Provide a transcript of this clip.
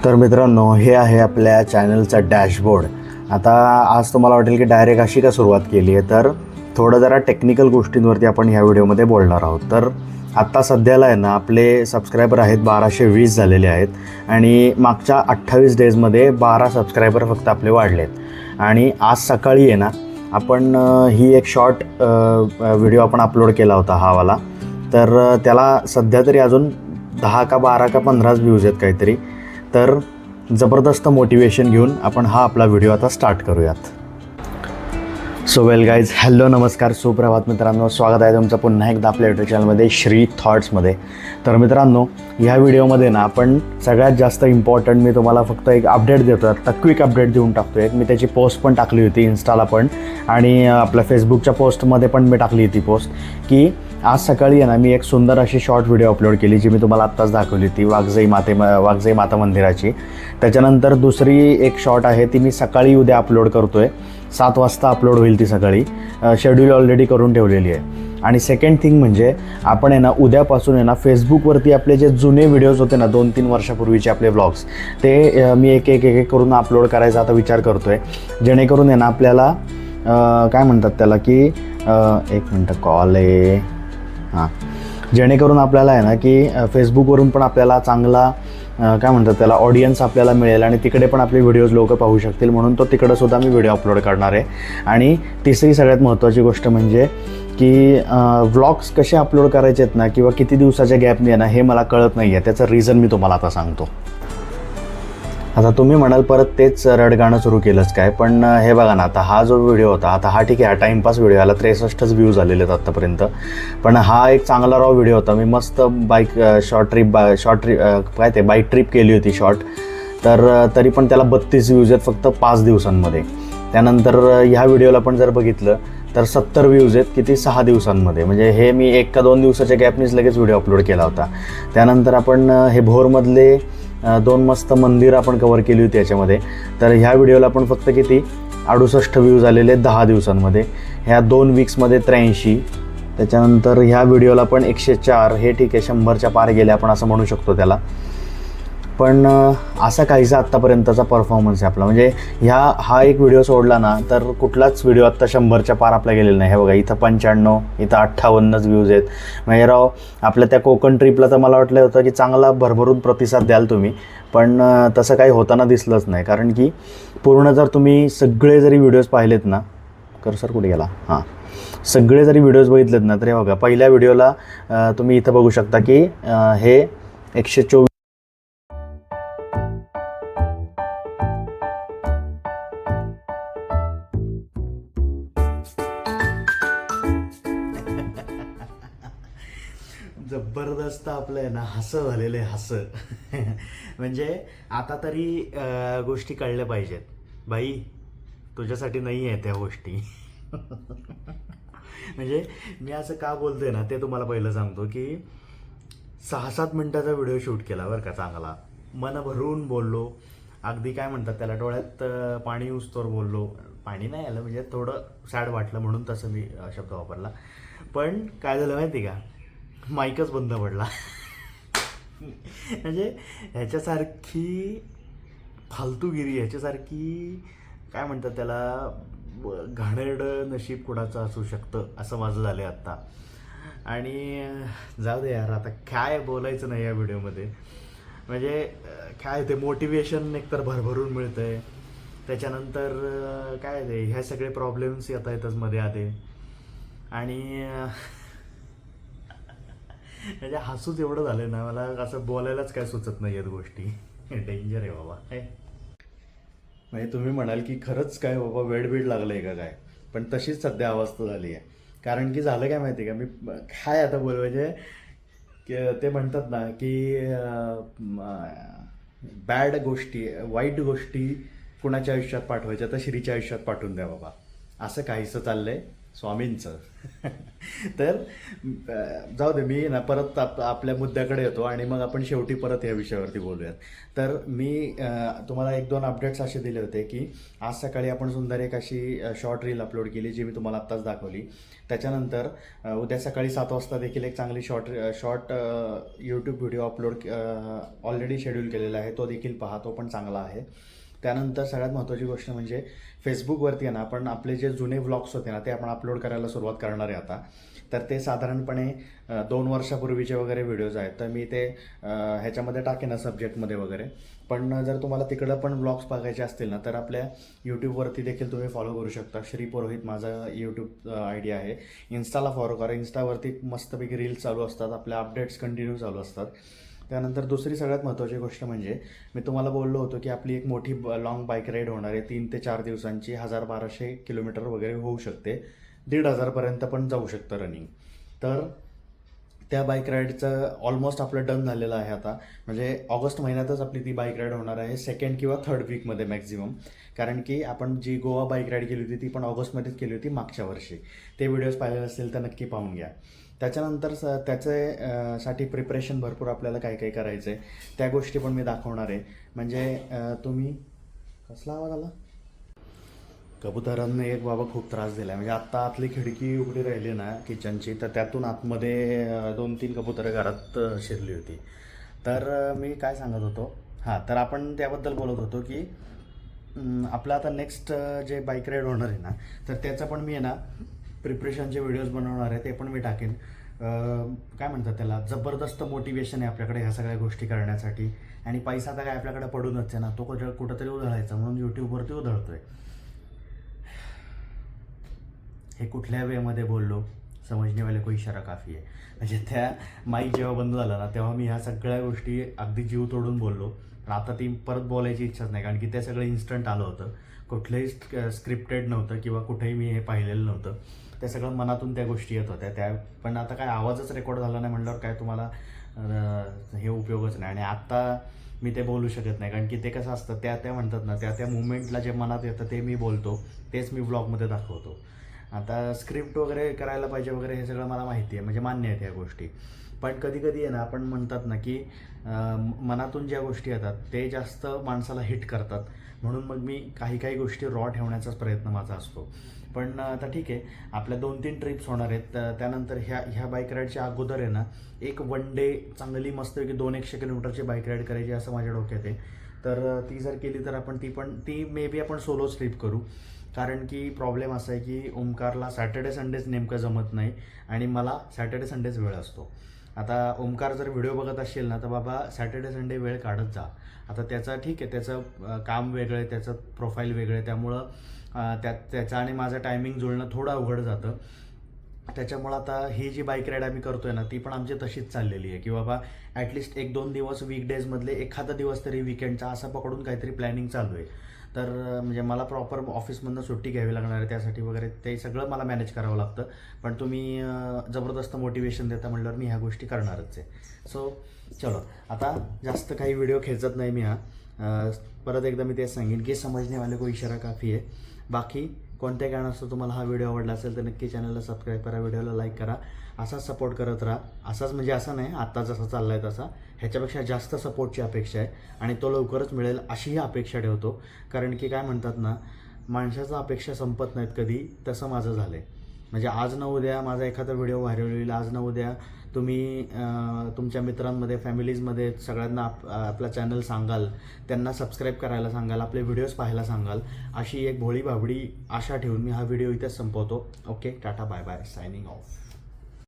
तर मित्रांनो, हे आहे आपल्या चॅनलचा डॅशबोर्ड. आता आज तुम्हाला वाटेल की डायरेक्ट अशी का सुरुवात केली आहे, तर थोडं जरा टेक्निकल गोष्टींवरती आपण ह्या व्हिडिओमध्ये बोलणार आहोत. तर आत्ता सध्याला आहे ना, आपले सबस्क्रायबर आहेत 1220 झालेले आहेत आणि मागच्या 28 डेजमध्ये 12 सबस्क्रायबर फक्त आपले वाढले आहेत. आणि आज सकाळी आहे ना, आपण ही एक शॉर्ट व्हिडिओ आपण अपलोड केला होता हावाला. तर त्याला सध्या तरी अजून 10 का 12 का 15 व्ह्यूज आहेत काहीतरी. तर जबरदस्त मोटिवेशन घेऊन आपण हा आपला व्हिडिओ आता स्टार्ट करूयात. सो वेल गाईज, हॅलो, नमस्कार, सुप्रभात मित्रांनो. स्वागत आहे तुमचं पुन्हा एकदा आपल्या यूट्यूब चॅनलमध्ये श्री थॉट्समध्ये. तर मित्रांनो, ह्या व्हिडिओमध्ये ना आपण सगळ्यात जास्त इम्पॉर्टंट मी तुम्हाला फक्त एक अपडेट देतो. आता क्विक अपडेट देऊन टाकतो. एक मी त्याची पोस्ट पण टाकली होती इन्स्टाला पण, आणि आपल्या फेसबुकच्या पोस्टमध्ये पण मी टाकली होती पोस्ट, की आज सकाळी आहे ना मी एक सुंदर अशी शॉर्ट व्हिडिओ अपलोड केली, जी मी तुम्हाला आत्ताच दाखवली होती वाघजाई माता मंदिराची. त्याच्यानंतर दुसरी एक शॉर्ट आहे, ती मी सकाळी उद्या अपलोड करतो आहे. 7 वाजता अपलोड होईल ती सकाळी. शेड्यूल ऑलरेडी करून ठेवलेली आहे. आणि सेकंड थिंग म्हणजे आपण आहे ना उद्यापासून आहे ना फेसबुकवरती आपले जे जुने व्हिडिओज होते ना 2-3 वर्षापूर्वीचे आपले व्लॉग्स, ते मी एक करून अपलोड करायचा आता विचार करतो आहे. जेणेकरून आहे ना आपल्याला काय म्हणतात त्याला की एक मिनटं कॉल आहे हां, जेणेकरून आपल्याला आहे ना की फेसबुकवरून पण आपल्याला चांगला काय म्हणतात त्याला ऑडियन्स आपल्याला मिळेल आणि तिकडे पण आपले व्हिडिओज लोक पाहू शकतील. म्हणून तिकडंसुद्धा मी व्हिडिओ अपलोड करणार आहे. आणि तिसरी सगळ्यात महत्त्वाची गोष्ट म्हणजे की व्लॉग्स कसे अपलोड करायचे आहेत ना, किंवा किती दिवसाच्या गॅपने ना, हे मला कळत नाही आहे. त्याचं रिझन मी तुम्हाला आता सांगतो. आता तुम्ही म्हणाल परत तेच रडगाणं सुरू केलंच काय, पण हे बघा ना, आता हा जो व्हिडिओ होता, आता हा ठीक आहे, हा टाईमपास व्हिडिओ आला, 63च व्ह्यूज आलेले आहेत आत्तापर्यंत. पण हा एक चांगला रॉ व्हिडिओ होता. मी मस्त बाईक ट्रिप केली होती शॉर्ट. तर तरी पण त्याला 32 व्ह्यूज आहेत फक्त 5 दिवसांमध्ये. त्यानंतर ह्या व्हिडिओला पण जर बघितलं तर 70 व्ह्यूज आहेत किती 6 दिवसांमध्ये. म्हणजे हे मी 1 का 2 दिवसाच्या गॅपनीच लगेच व्हिडिओ अपलोड केला होता. त्यानंतर आपण हे भोरमधले 2 मस्त मंदिर आपण कवर केली होती याच्यामध्ये. तर ह्या व्हिडिओला पण फक्त किती 68 व्ह्यूज आलेले 10 दिवसांमध्ये. ह्या 2 वीक्समध्ये 83. त्याच्यानंतर ह्या व्हिडिओला पण 104. हे ठीक आहे, 100च्या पार गेले आपण असं म्हणू शकतो त्याला. पण असा काहीसा आत्तापर्यंतचा परफॉर्मन्स आहे आपला. म्हणजे हा एक व्हिडिओ सोडला ना तर कुठलाच व्हिडिओ आत्ता 100च्या पार आपला गेलेला नाही. हे बघा, इथं 95, इथं 58 व्ह्यूज आहेत. म्हणजे राव, आपल्या त्या कोकण ट्रिपला तर मला वाटलं होतं की चांगला भरभरून प्रतिसाद द्याल तुम्ही, पण तसं काही होताना दिसलंच नाही. कारण की पूर्ण जर तुम्ही सगळे जरी व्हिडिओज पाहिलेत ना, कर्सर कुठे गेला, हां, सगळे जरी व्हिडिओज बघितलेत ना, तरी बघा पहिल्या व्हिडिओला तुम्ही इथं बघू शकता की हे 124. जबरदस्त आपलं आहे ना हसं झालेलं आहे, हसं. म्हणजे आता तरी गोष्टी कळल्या पाहिजेत बाई, तुझ्यासाठी नाही आहे त्या गोष्टी. म्हणजे मी असं का बोलतोय ना, ते तुम्हाला पहिलं सांगतो की 6-7 मिनटाचा व्हिडिओ शूट केला बरं का, चांगला मन भरून बोललो. अगदी काय म्हणतात त्याला, डोळ्यात पाणी उस्तोर बोललो. पाणी नाही आलं म्हणजे थोडं सॅड वाटलं म्हणून तसं मी शब्द वापरला. पण काय झालं माहिती का, माईकच बंद पडला. म्हणजे ह्याच्यासारखी फालतूगिरी, ह्याच्यासारखी काय म्हणतात त्याला घाणेरडं नशीब कुणाचं असू शकतं, असं माझं झालं आहे आत्ता. आणि जाऊ दे यार, आता काय बोलायचं नाही या व्हिडिओमध्ये. म्हणजे काय ते मोटिवेशन एकतर भरभरून मिळतं आहे. त्याच्यानंतर काय ते ह्या सगळे प्रॉब्लेम्स येत आहेतच मध्ये आधे. आणि म्हणजे हसूच एवढं झालं ना, मला असं बोलायलाच काय सुचत नाही आहेत गोष्टी. डेंजर आहे बाबा. म्हणजे तुम्ही म्हणाल की खरंच काय बाबा वेड लागलं आहे का काय, पण तशीच सध्या अवस्था झाली आहे. कारण की झालं काय माहिती आहे का, मी काय आता म्हणजे ते म्हणतात ना की बॅड गोष्टी, वाईट गोष्टी कुणाच्या आयुष्यात पाठवायच्या तर श्रीच्या आयुष्यात पाठवून द्या बाबा, असं काहीसं चाललं आहे. स्वामींचं. तर जाऊ दे, मी ना परत आपल्या मुद्द्याकडे येतो आणि मग आपण शेवटी परत या विषयावरती बोलूयात. तर मी तुम्हाला 1-2 अपडेट्स असे दिले होते की आज सकाळी आपण सुंदर एक अशी शॉर्ट रील अपलोड केली, जी मी तुम्हाला आत्ताच दाखवली. त्याच्यानंतर उद्या सकाळी 7 वाजता देखील एक चांगली short YouTube video upload already schedule केलेला आहे, तो देखील पहा, तो पण चांगला आहे. त्यानंतर सगळ्यात महत्त्वाची गोष्ट म्हणजे फेसबुकवरती आहे ना, आपण आपले जे जुने व्लॉग्स होते ना, ते आपण अपलोड करायला सुरुवात करणार आहे आता. तर ते साधारणपणे 2 वर्षापूर्वीचे वगैरे व्हिडिओज आहेत, तर मी ते ह्याच्यामध्ये टाकेन सब्जेक्टमध्ये वगैरे. पण जर तुम्हाला तिकडं पण व्लॉग्स बघायचे असतील ना, तर आपल्या यूट्यूबवरती देखील तुम्ही फॉलो करू शकता. श्री पुरोहित माझा यूट्यूब ID आहे. इन्स्टाला फॉलो करा, इन्स्टावरती मस्तपैकी रील्स चालू असतात, आपल्या अपडेट्स कंटिन्यू चालू असतात. त्यानंतर दुसरी सगळ्यात महत्त्वाची गोष्ट म्हणजे मी तुम्हाला बोललो होतो की आपली एक मोठी लॉंग बाईक राईड होणार आहे, 3 ते 4 दिवसांची, 1000-1200 किलोमीटर वगैरे होऊ शकते, 1500पर्यंत पण जाऊ शकतं रनिंग. तर त्या बाईक राईडचं ऑलमोस्ट आपलं डन झालेलं आहे आता. म्हणजे ऑगस्ट महिन्यातच आपली ती बाईक राईड होणार आहे, 2nd किंवा 3rd वीकमध्ये मॅक्झिमम. कारण की आपण जी गोवा बाईक राईड केली होती ती पण ऑगस्टमध्येच केली होती मागच्या वर्षी. ते व्हिडिओज पाहिलेले असतील तर नक्की पाहून घ्या. त्याच्यानंतर साठी प्रिपरेशन भरपूर आपल्याला काय काय करायचं आहे, त्या गोष्टी पण मी दाखवणार आहे. म्हणजे तुम्ही कसला आवाज आला? कबुतरांनी एक बाबा खूप त्रास दिला आहे. म्हणजे आत्ता आतली खिडकी उघडी राहिली ना किचनची, तर त्यातून आतमध्ये 2-3 कबुतरं घरात शिरली होती. तर मी काय सांगत होतो, तर आपण त्याबद्दल बोलत होतो की आपलं आता नेक्स्ट जे बाईक राईड होणार आहे ना, तर त्याचं पण मी आहे ना प्रिपरेशनचे व्हिडिओज बनवणार आहे, ते पण मी टाकेन. काय म्हणतात त्याला, जबरदस्त मोटिवेशन आहे आपल्याकडे ह्या सगळ्या गोष्टी करण्यासाठी. आणि पैसा तर काय आपल्याकडे पडूनच आहे ना, तो कुठंतरी उधळायचा, म्हणून यूट्यूबवरती उधळतोय. हे कुठल्या वेमध्ये बोललो, समजणे वाले को इशारा काफी आहे. म्हणजे त्या माईक जेव्हा बंद झाला ना, तेव्हा मी ह्या सगळ्या गोष्टी अगदी जीव तोडून बोललो. पण आता ती परत बोलायची इच्छाच नाही, कारण की ते सगळं इन्स्टंट आलं होतं, कुठलंही स्क्रिप्टेड नव्हतं किंवा कुठेही मी हे पाहिलेलं नव्हतं. ते सगळं मनातून त्या गोष्टी येत होत्या त्या. पण आता काय आवाजच रेकॉर्ड झाला नाही म्हटल्यावर काय तुम्हाला हे उपयोगच नाही. आणि आत्ता मी ते बोलू शकत नाही, कारण की ते कसं असतं, त्या म्हणतात ना, त्या मुवमेंटला जे मनात येतं ते मी बोलतो, तेच मी व्लॉगमध्ये दाखवतो. आता स्क्रिप्ट वगैरे करायला पाहिजे वगैरे हे सगळं मला माहिती आहे, म्हणजे मान्य आहेत ह्या गोष्टी. पण कधी कधी आहे ना, आपण म्हणतात ना की मनातून ज्या गोष्टी येतात ते जास्त माणसाला हिट करतात. म्हणून मग मी काही गोष्टी रॉ ठेवण्याचाच प्रयत्न माझा असतो. पण आता ठीक आहे, आपल्या 2-3 ट्रिप्स होणार आहेत. त्यानंतर ह्या बाईक राईडच्या अगोदर आहे ना, एक 1 डे चांगली मस्तपैकी 200 किलोमीटरची बाईक राईड करायची असं माझ्या डोक्यात आहे. तर ती जर केली तर आपण ती मे बी आपण सोलो ट्रिप करू. कारण की प्रॉब्लेम असा आहे की ओमकारला सॅटर्डे संडेच नेमकं जमत नाही आणि मला सॅटर्डे संडेच वेळ असतो. आता ओमकार जर व्हिडिओ बघत असेल ना, तर बाबा सॅटर्डे संडे वेळ काढत जा. आता त्याचं ठीक आहे, त्याचं काम वेगळं आहे, त्याचं प्रोफाईल वेगळं आहे, त्यामुळं त्याचं आणि माझं टायमिंग जुळणं थोडं अवघड जातं. त्याच्यामुळं आता ही जी बाईक राईड आम्ही करतोय ना, ती पण आमची तशीच चाललेली आहे की बाबा ॲटलिस्ट 1-2 दिवस वीकडेजमधले एखादा दिवस तरी वीकेंडचा असं पकडून काहीतरी प्लॅनिंग चालू आहे. तर म्हणजे मला प्रॉपर ऑफिसमधनं सुट्टी घ्यावी लागणार आहे त्यासाठी वगैरे, ते सगळं मला मॅनेज करावं लागतं. पण तुम्ही जबरदस्त मोटिवेशन देता म्हटल्यावर मी ह्या गोष्टी करणारच आहे. सो चलो, आता जास्त काही व्हिडिओ खेचत नाही मी. परत एकदा मी तेच सांगेन की समजणे वाले को इशारा काफी आहे. बाकी कोणत्या कारणास्तव तुम्हाला हा व्हिडिओ आवडला असेल तर नक्की चॅनलला सबस्क्राईब करा, व्हिडिओला लाईक करा, असाच सपोर्ट करत राहा. असाच म्हणजे असं नाही आत्ता जसा चालला आहे तसा, ह्याच्यापेक्षा जास्त सपोर्टची अपेक्षा आहे आणि तो लवकरच मिळेल अशीही अपेक्षा ठेवतो. कारण की काय म्हणतात ना, माणसाच्या अपेक्षा संपत नाहीत कधी, तसं माझं झालं आहे. म्हणजे आज न उद्या माझा एखादा व्हिडिओ व्हायरल होईल, आज न उद्या तुम्ही तुमच्या मित्रांमध्ये, फॅमिलीजमध्ये सगळ्यांना आपला चॅनल सांगाल, त्यांना सबस्क्राईब करायला सांगाल, आपले व्हिडिओज पाहायला सांगाल, अशी एक भोळी भाबडी आशा ठेवून मी हा व्हिडिओ इथेच संपवतो. Okay, tata, bye bye, signing of.